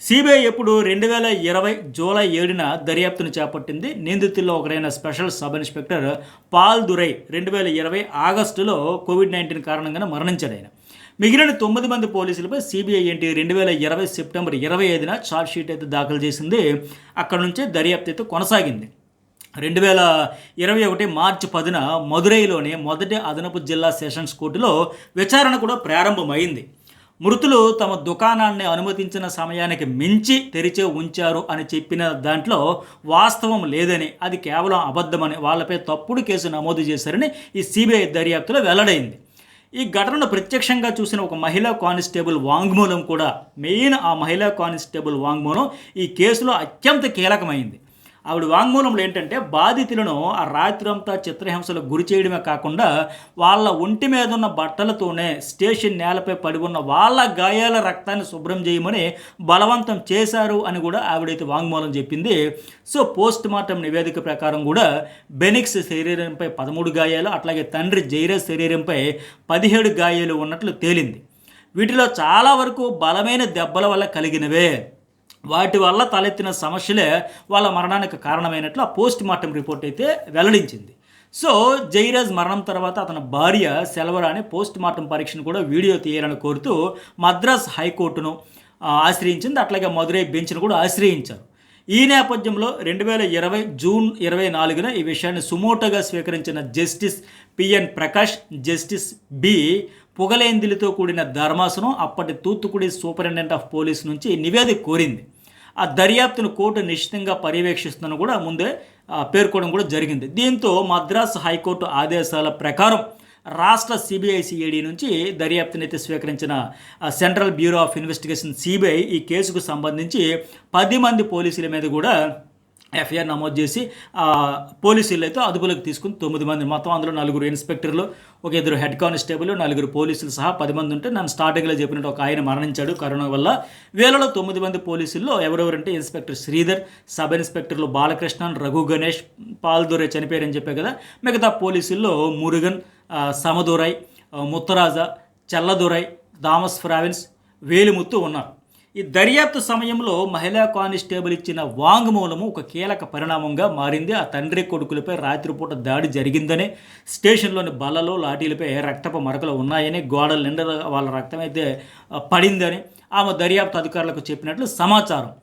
CBI ఎప్పుడు 2020 July 7న దర్యాప్తును చేపట్టింది. నిందితుల్లో ఒకరైన special sub inspector Paul Durai 2020 ఆగస్టులో కోవిడ్-19 కారణంగా మరణించాడు ఆయన. మిగిలిన 9 మంది పోలీసులపై సిబిఐ ఏంటి 2020 సెప్టెంబర్ 25న ఛార్జ్షీట్ అయితే దాఖలు చేసింది. అక్కడ నుంచే దర్యాప్తు అయితే కొనసాగింది. 2021 మార్చి 10న మదురైలోని మొదటి అదనపు జిల్లా సెషన్స్ కోర్టులో విచారణ కూడా ప్రారంభమైంది. మృతులు తమ దుకాణాన్ని అనుమతించిన సమయానికి మించి తెరిచే ఉంచారు అని చెప్పిన దాంట్లో వాస్తవం లేదని, అది కేవలం అబద్ధమని, వాళ్ళపై తప్పుడు కేసు నమోదు చేశారని ఈ సిబిఐ దర్యాప్తులో వెల్లడైంది. ఈ ఘటనను ప్రత్యక్షంగా చూసిన ఒక మహిళా కానిస్టేబుల్ వాంగ్మూలం కూడా, మెయిన్ ఆ మహిళా కానిస్టేబుల్ వాంగ్మూలం ఈ కేసులో అత్యంత కీలకమైంది. ఆవిడ వాంగ్మూలంలో ఏంటంటే, బాధితులను ఆ రాత్రంతా చిత్రహింసలకు గురి చేయడమే కాకుండా వాళ్ళ ఒంటి మీద ఉన్న బట్టలతోనే స్టేషన్ నేలపై పడి ఉన్న వాళ్ళ గాయాల రక్తాన్ని శుభ్రం చేయమని బలవంతం చేశారు అని కూడా ఆవిడైతే వాంగ్మూలం చెప్పింది. సో పోస్ట్ మార్టం నివేదిక ప్రకారం కూడా బెనిక్స్ శరీరంపై 13 గాయాలు, అట్లాగే తండ్రి జైరస్ శరీరంపై 17 గాయాలు ఉన్నట్లు తేలింది. వీటిలో చాలా వరకు బలమైన దెబ్బల వల్ల కలిగినవే. వాటి వల్ల తలెత్తిన సమస్యలే వాళ్ళ మరణానికి కారణమైనట్లు ఆ పోస్ట్ మార్టం రిపోర్ట్ అయితే వెల్లడించింది. సో జైరాజ్ మరణం తర్వాత అతని భార్య సెల్వరాని పోస్ట్ మార్టం పరీక్షను కూడా వీడియో తీయాలని కోరుతూ మద్రాస్ హైకోర్టును ఆశ్రయించింది. అట్లాగే మదురై బెంచ్ను కూడా ఆశ్రయించారు. ఈ నేపథ్యంలో 2020 జూన్ 24న ఈ విషయాన్ని సుమోటోగా స్వీకరించిన justice PN Prakash, justice B పుగలేందిలితో కూడిన ధర్మాసనం అప్పటి తూత్తుకుడి సూపరింటెండెంట్ ఆఫ్ పోలీస్ నుంచి నివేదిక కోరింది. ఆ దర్యాప్తును కోర్టు నిశ్చితంగా పర్యవేక్షిస్తుందని కూడా ముందే పేర్కోవడం కూడా జరిగింది. దీంతో మద్రాసు హైకోర్టు ఆదేశాల ప్రకారం రాష్ట్ర సిబిఐ-సిఐడి నుంచి దర్యాప్తునైతే స్వీకరించిన central bureau of investigation CBI ఈ కేసుకు సంబంధించి 10 మంది పోలీసుల మీద కూడా ఎఫ్ఐఆర్ నమోదు చేసి పోలీసులు అయితే అదుపులోకి తీసుకుని 9 మంది, మొత్తం అందులో 4 ఇన్స్పెక్టర్లు, ఒక 2 హెడ్ కానిస్టేబుల్, 4 పోలీసులు సహా 10 మంది ఉంటే, నన్ను స్టార్టింగ్లో చెప్పినట్టు ఒక ఆయన మరణించాడు కరోనా వల్ల. వీళ్ళలో 9 మంది పోలీసుల్లో ఎవరెవరంటే ఇన్స్పెక్టర్ శ్రీధర్, సబ్ ఇన్స్పెక్టర్లు బాలకృష్ణన్, రఘు గణేష్, పాల్దొరై చనిపోయారని చెప్పే కదా. మిగతా పోలీసుల్లో మురుగన్, సమదురై, ముత్తరాజ, చల్లదురై, థామస్ ఫ్రావిన్స్, వేలిముత్తు ఉన్నారు. ఈ దర్యాప్తు సమయంలో మహిళా కానిస్టేబుల్ ఇచ్చిన వాంగ్మూలము ఒక కీలక పరిణామంగా మారింది. ఆ తండ్రి కొడుకులపై రాత్రిపూట దాడి జరిగిందని, స్టేషన్లోని బల్లలో లాఠీలపై రక్తపు మరకలు ఉన్నాయని, గోడల నిండా వాళ్ళ రక్తం అయితే పడిందని ఆమె దర్యాప్తు అధికారులకు చెప్పినట్లు సమాచారం.